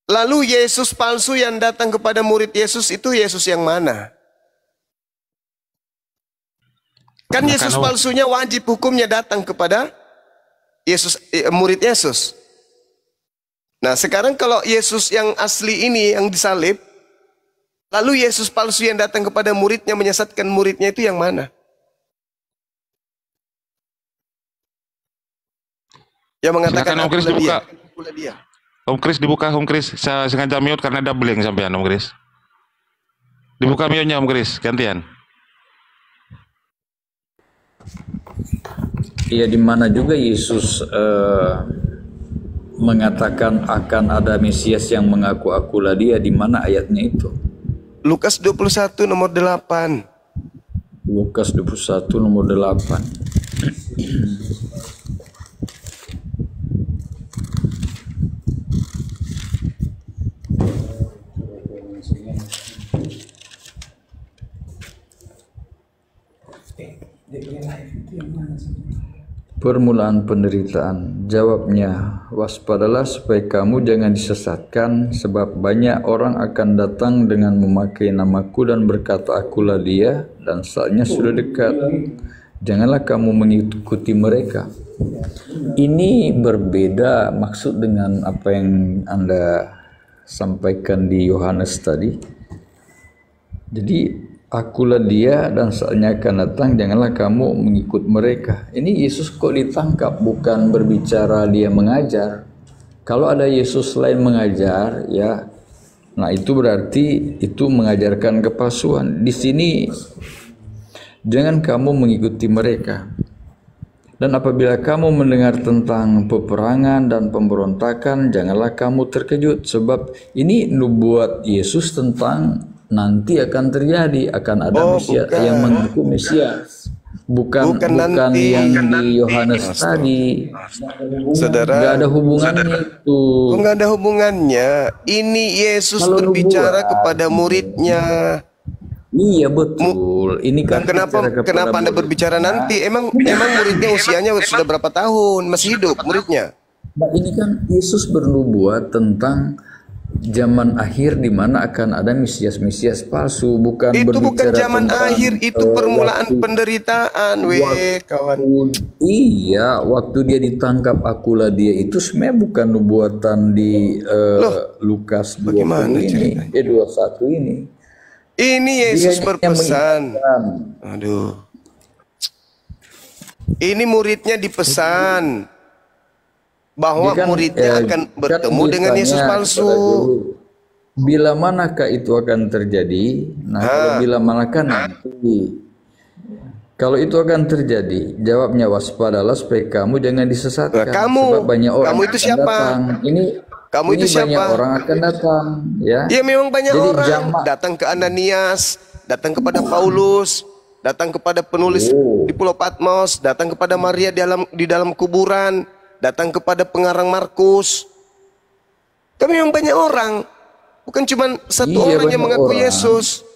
Lalu Yesus palsu yang datang kepada murid Yesus itu Yesus yang mana? Kan Yesus palsunya wajib hukumnya datang kepada Yesus, murid Yesus. Nah sekarang kalau Yesus yang asli ini yang disalib, lalu Yesus palsu yang datang kepada muridnya menyesatkan muridnya itu yang mana? Yang mengatakan akulah dia. Om Kris dibuka, Om Kris. Saya sengaja mute karena doubling sampean, Om Kris. Dibuka mute-nya, Om Kris, gantian. Iya, di mana juga Yesus mengatakan akan ada Mesias yang mengaku akulah dia, di mana ayatnya itu? Lukas 21 nomor 8. Lukas 21 nomor 8. Permulaan penderitaan. Jawabnya, waspadalah supaya kamu jangan disesatkan, sebab banyak orang akan datang dengan memakai namaku dan berkata akulah dia, dan saatnya sudah dekat. Janganlah kamu mengikuti mereka. Ini berbeda maksud dengan apa yang Anda sampaikan di Yohanes tadi. Jadi akulah dia dan saatnya akan datang, janganlah kamu mengikut mereka. Ini Yesus kok ditangkap, bukan berbicara dia mengajar. Kalau ada Yesus lain mengajar, ya, nah itu berarti itu mengajarkan kepalsuan. Di sini jangan kamu mengikuti mereka. Dan apabila kamu mendengar tentang peperangan dan pemberontakan, janganlah kamu terkejut, sebab ini nubuat Yesus tentang nanti akan terjadi, akan ada Mesias yang mengaku Mesias, bukan yang di Yohanes tadi. Saudara, nggak ada hubungannya itu. Nggak ada hubungannya. Ini Yesus kalau berbicara kepada muridnya. Iya betul. Ini kan kenapa Anda berbicara nanti? Emang muridnya usianya sudah berapa tahun? Masih hidup muridnya? Nah, ini kan Yesus bernubuat tentang zaman akhir di mana akan ada Mesias palsu, bukan itu berbicara bukan zaman akhir, itu permulaan penderitaan, kawan. Iya, waktu dia ditangkap akulah dia itu sebenarnya bukan nubuatan di Lukas 20 ini, 21 ini. Ini Yesus berpesan. Aduh. Ini muridnya dipesan bahwa muridnya akan bertemu dengan Yesus palsu. Bila manakah itu akan terjadi? Nah, kalau bila manakah nanti? Kalau itu akan terjadi, jawabnya waspadalah supaya kamu jangan disesatkan. Sebab banyak orang kamu itu siapa? Datang. Kamu itu siapa? Banyak orang akan datang, ya. Ya memang banyak orang datang ke Ananias, datang kepada Paulus, datang kepada penulis di Pulau Patmos, datang kepada Maria di dalam kuburan, datang kepada pengarang Markus. Tapi memang banyak orang, bukan cuma satu orang yang mengaku Yesus.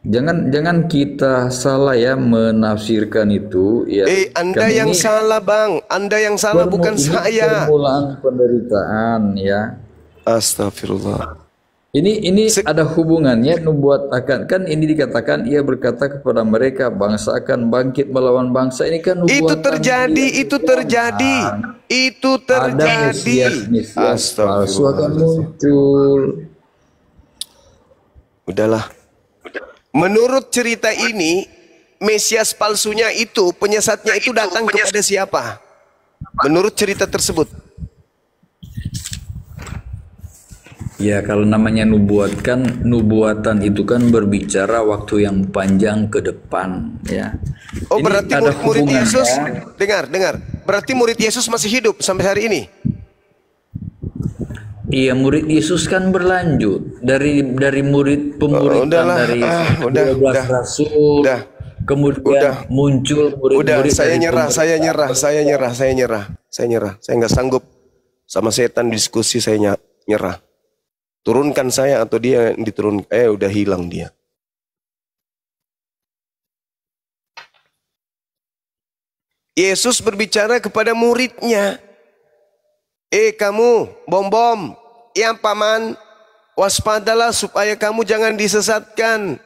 Jangan kita salah ya menafsirkan itu ya. Anda yang salah, Bang. Anda yang salah, bukan saya. Permulaan penderitaan ya. Astagfirullah. Ini ada hubungannya nubuat akan, kan ini dikatakan ia berkata kepada mereka bangsa akan bangkit melawan bangsa. Ini kan nubuatan itu terjadi. Ada Mesias palsu akan muncul. Udahlah. Menurut cerita ini, Mesias palsunya itu, penyesatnya itu datang kepada siapa? Menurut cerita tersebut. Ya, kalau namanya nubuatan itu kan berbicara waktu yang panjang ke depan, ya. Oh, ini berarti murid Yesus, dengar. Berarti murid Yesus masih hidup sampai hari ini? Iya, murid Yesus kan berlanjut dari murid pemuridan dari 12 rasul, kemudian muncul murid-murid. Saya nyerah. Saya nggak sanggup sama setan diskusi, saya nyerah. Turunkan saya atau dia yang diturunkan. Udah hilang dia. Yesus berbicara kepada muridnya. Kamu, bom-bom, ya paman, waspadalah supaya kamu jangan disesatkan.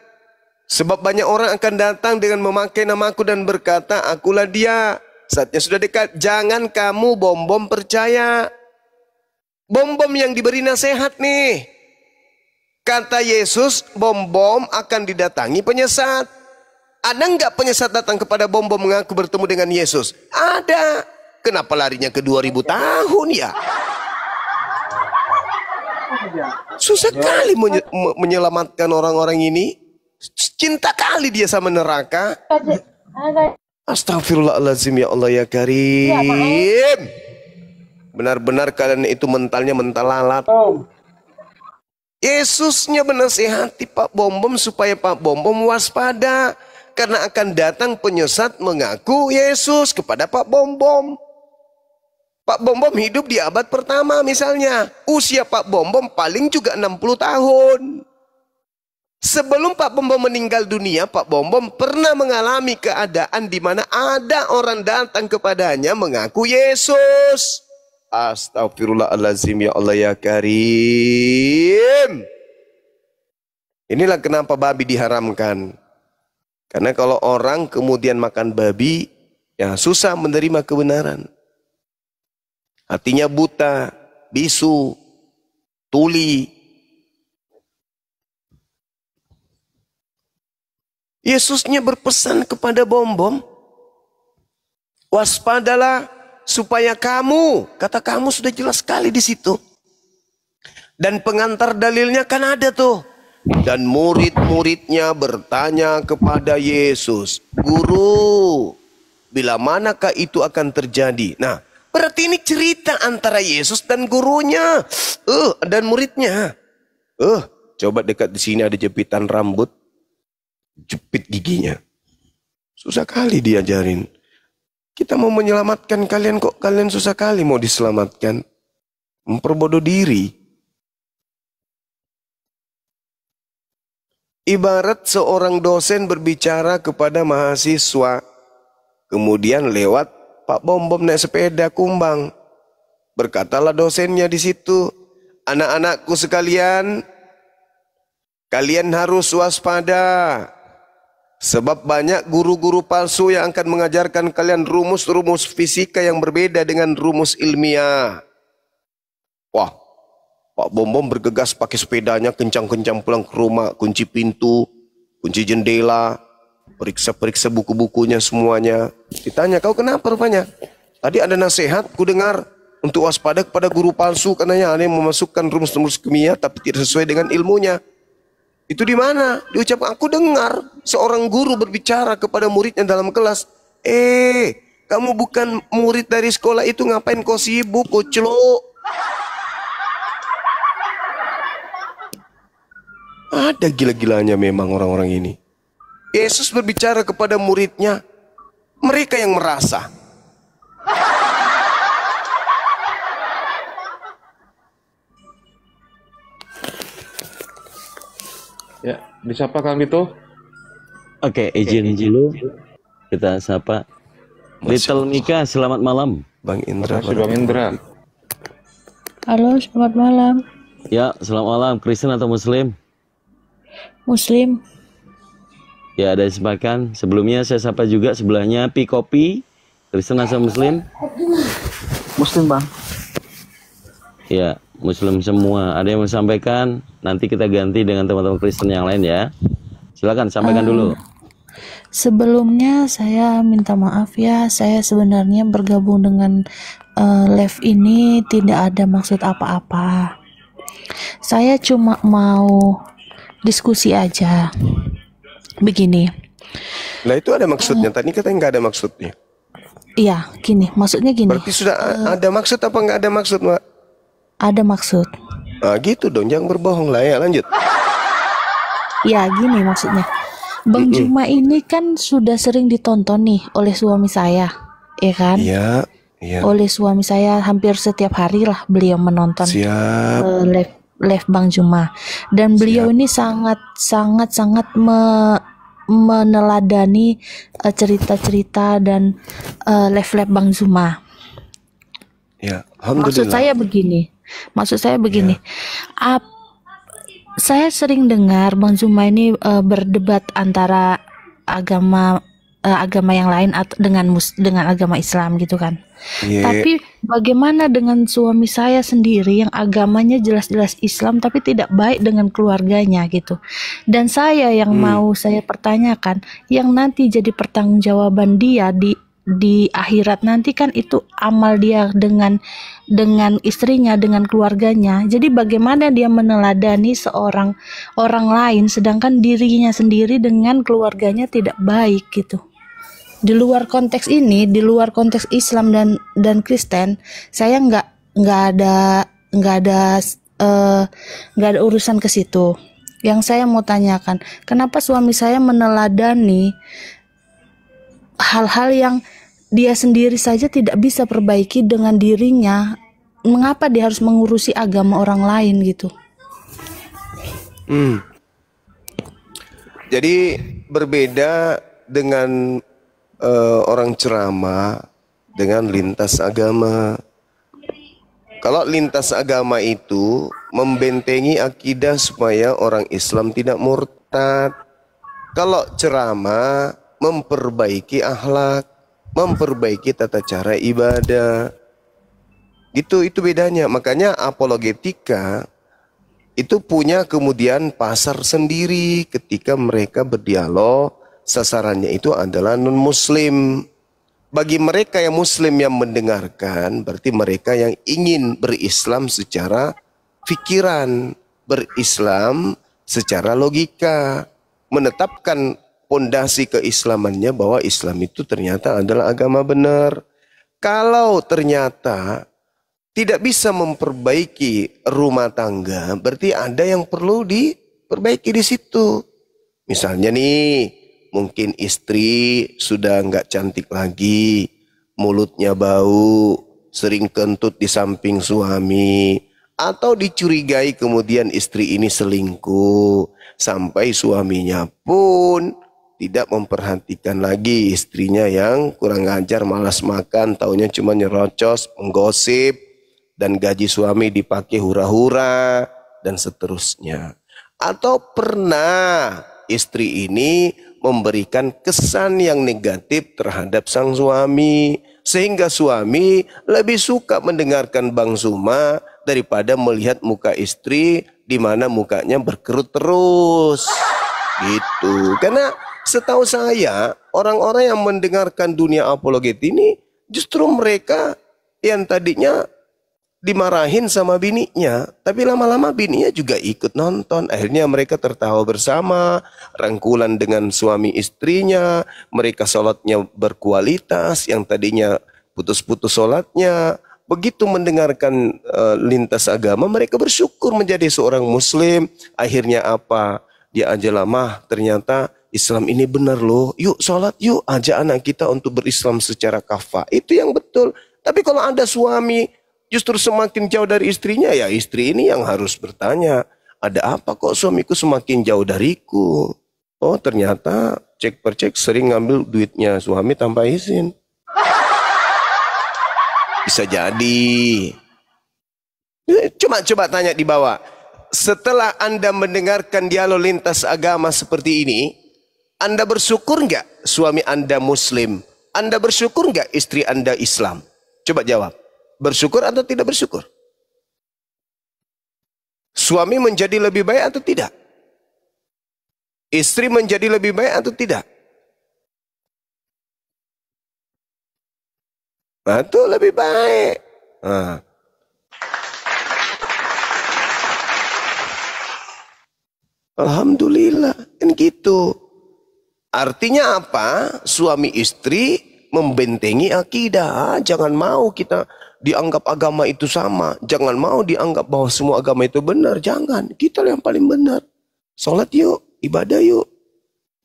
Sebab banyak orang akan datang dengan memakai namaku dan berkata, akulah dia. Saatnya sudah dekat, jangan kamu bom-bom percaya. Bom-bom yang diberi nasihat nih. Kata Yesus, bom-bom akan didatangi penyesat. Ada nggak penyesat datang kepada bom-bom mengaku bertemu dengan Yesus? Ada. Kenapa larinya ke 2000 tahun ya? Susah kali menyelamatkan orang-orang ini. Cinta kali dia sama neraka. Astagfirullahaladzim, ya Allah ya Karim. Benar-benar kalian itu mentalnya mental lalat. Yesusnya menasihati Pak Bom-bom supaya Pak Bom-bom waspada. Karena akan datang penyesat mengaku Yesus kepada Pak Bom-bom. Pak Bom-bom hidup di abad pertama misalnya. Usia Pak Bom-bom paling juga 60 tahun. Sebelum Pak Bom-bom meninggal dunia, Pak Bom-bom pernah mengalami keadaan di mana ada orang datang kepadanya mengaku Yesus. Astagfirullahaladzim, ya Allah ya Karim. Inilah kenapa babi diharamkan. Karena kalau orang kemudian makan babi, ya susah menerima kebenaran. Hatinya buta, bisu, tuli. Yesusnya berpesan kepada bom-bom, waspadalah supaya kamu, kata kamu sudah jelas sekali di situ. Dan pengantar dalilnya kan ada tuh. Dan murid-muridnya bertanya kepada Yesus, Guru, bila manakah itu akan terjadi? Nah, berarti ini cerita antara Yesus dan gurunya, dan muridnya. Coba dekat di sini ada jepitan rambut, jepit giginya. Susah kali diajarin. Kita mau menyelamatkan kalian, kok kalian susah kali mau diselamatkan. Memperbodoh diri. Ibarat seorang dosen berbicara kepada mahasiswa, kemudian lewat Pak Bom-bom naik sepeda kumbang. Berkatalah dosennya di situ, anak-anakku sekalian, kalian harus waspada. Sebab banyak guru-guru palsu yang akan mengajarkan kalian rumus-rumus fisika yang berbeda dengan rumus ilmiah. Wah, Pak Bom-bom bergegas pakai sepedanya, kencang-kencang pulang ke rumah, kunci pintu, kunci jendela, periksa-periksa buku-bukunya semuanya. Ditanya, kau kenapa rupanya? Tadi ada nasihat, ku dengar untuk waspada kepada guru palsu, karena ada yang memasukkan rumus-rumus kimia tapi tidak sesuai dengan ilmunya. Itu di mana? Diucapkan, aku dengar seorang guru berbicara kepada muridnya dalam kelas. Kamu bukan murid dari sekolah itu, ngapain kau sibuk, koclo? Ada gila-gilanya memang orang-orang ini. Yesus berbicara kepada muridnya, mereka yang merasa. Ya, disapa Kang Dito. Oke, izin dulu kita sapa. Little Mika, selamat malam. Bang Indra. Bang Indra. Halo, selamat malam. Ya, selamat malam. Kristen atau Muslim? Muslim. Ya, ada sepakan. Sebelumnya saya sapa juga sebelahnya Pi Kopi. Kristen atau Muslim? Muslim, Bang. Ya, Muslim semua. Ada yang mau sampaikan? Nanti kita ganti dengan teman-teman Kristen yang lain ya. Silakan sampaikan dulu. Sebelumnya saya minta maaf ya, saya sebenarnya bergabung dengan live ini tidak ada maksud apa-apa. Saya cuma mau diskusi aja. Begini. Nah itu ada maksudnya, tadi katanya nggak ada maksudnya. Iya, gini, maksudnya gini. Berarti sudah ada maksud apa nggak ada maksud, Mbak? Ada maksud. Nah, gitu dong, jangan berbohong lah ya. Lanjut. Ya gini maksudnya, Bang Juma ini kan sudah sering ditonton nih oleh suami saya, ya kan? Iya, iya. Oleh suami saya hampir setiap hari lah beliau menonton live Bang Juma. Dan beliau ini sangat meneladani cerita-cerita dan live Bang Juma. Ya, alhamdulillah. Maksud saya begini. Saya sering dengar Bang Juma ini berdebat antara agama yang lain atau dengan agama Islam gitu kan. Tapi bagaimana dengan suami saya sendiri yang agamanya jelas-jelas Islam tapi tidak baik dengan keluarganya gitu. Dan saya yang mau saya pertanyakan, yang nanti jadi pertanggungjawaban dia di akhirat nanti kan itu amal dia dengan istrinya, dengan keluarganya. Jadi bagaimana dia meneladani orang lain sedangkan dirinya sendiri dengan keluarganya tidak baik gitu. Di luar konteks ini, di luar konteks Islam dan Kristen, saya nggak ada urusan ke situ. Yang saya mau tanyakan, kenapa suami saya meneladani hal-hal yang dia sendiri saja tidak bisa perbaiki dengan dirinya, mengapa dia harus mengurusi agama orang lain gitu? Jadi berbeda dengan orang ceramah dengan lintas agama. Kalau lintas agama itu membentengi akidah supaya orang Islam tidak murtad. Kalau ceramah memperbaiki akhlak, memperbaiki tata cara ibadah. Itu bedanya. Makanya apologetika itu punya kemudian pasar sendiri ketika mereka berdialog, sasarannya itu adalah non-muslim. Bagi mereka yang muslim yang mendengarkan, berarti mereka yang ingin berislam secara pikiran, berislam secara logika, menetapkan pondasi keislamannya bahwa Islam itu ternyata adalah agama benar. Kalau ternyata tidak bisa memperbaiki rumah tangga, berarti ada yang perlu diperbaiki di situ. Misalnya nih, mungkin istri sudah nggak cantik lagi, mulutnya bau, sering kentut di samping suami, atau dicurigai kemudian istri ini selingkuh, sampai suaminya pun tidak memperhatikan lagi istrinya yang kurang ajar, malas makan, taunya cuma nyerocos, menggosip, dan gaji suami dipakai hura-hura, dan seterusnya. Atau pernah istri ini memberikan kesan yang negatif terhadap sang suami, sehingga suami lebih suka mendengarkan Bang Zuma daripada melihat muka istri di mana mukanya berkerut terus. Gitu. Karena setahu saya, orang-orang yang mendengarkan dunia apologet ini justru mereka yang tadinya dimarahin sama bininya, tapi lama-lama bininya juga ikut nonton. Akhirnya mereka tertawa bersama, rangkulan dengan suami istrinya, mereka sholatnya berkualitas, yang tadinya putus-putus sholatnya. Begitu mendengarkan lintas agama, mereka bersyukur menjadi seorang muslim. Akhirnya apa? Dia aja lama, ternyata Islam ini benar loh. Yuk sholat, yuk ajak anak kita untuk berislam secara kafah. Itu yang betul. Tapi kalau ada suami justru semakin jauh dari istrinya, ya istri ini yang harus bertanya, ada apa kok suamiku semakin jauh dariku? Oh ternyata cek per cek sering ngambil duitnya suami tanpa izin. Bisa jadi. Coba tanya di bawah. Setelah Anda mendengarkan dialog lintas agama seperti ini, Anda bersyukur nggak suami Anda muslim? Anda bersyukur nggak istri Anda Islam? Coba jawab. Bersyukur atau tidak bersyukur? Suami menjadi lebih baik atau tidak? Istri menjadi lebih baik atau tidak? Nah, itu lebih baik. Nah. Alhamdulillah, kan gitu. Artinya apa? Suami istri membentengi akidah. Jangan mau kita dianggap agama itu sama. Jangan mau dianggap bahwa semua agama itu benar. Jangan. Kita yang paling benar. Sholat yuk, ibadah yuk.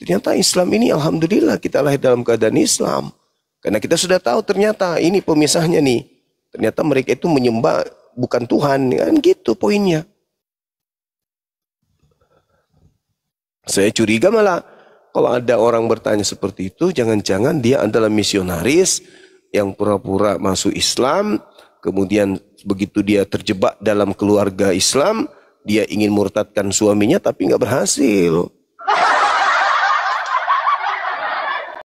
Ternyata Islam ini alhamdulillah kita lahir dalam keadaan Islam. Karena kita sudah tahu ternyata ini pemisahnya nih. Ternyata mereka itu menyembah bukan Tuhan. Kan gitu poinnya. Saya curiga malah kalau ada orang bertanya seperti itu, jangan-jangan dia adalah misionaris yang pura-pura masuk Islam, kemudian begitu dia terjebak dalam keluarga Islam, dia ingin murtadkan suaminya tapi nggak berhasil.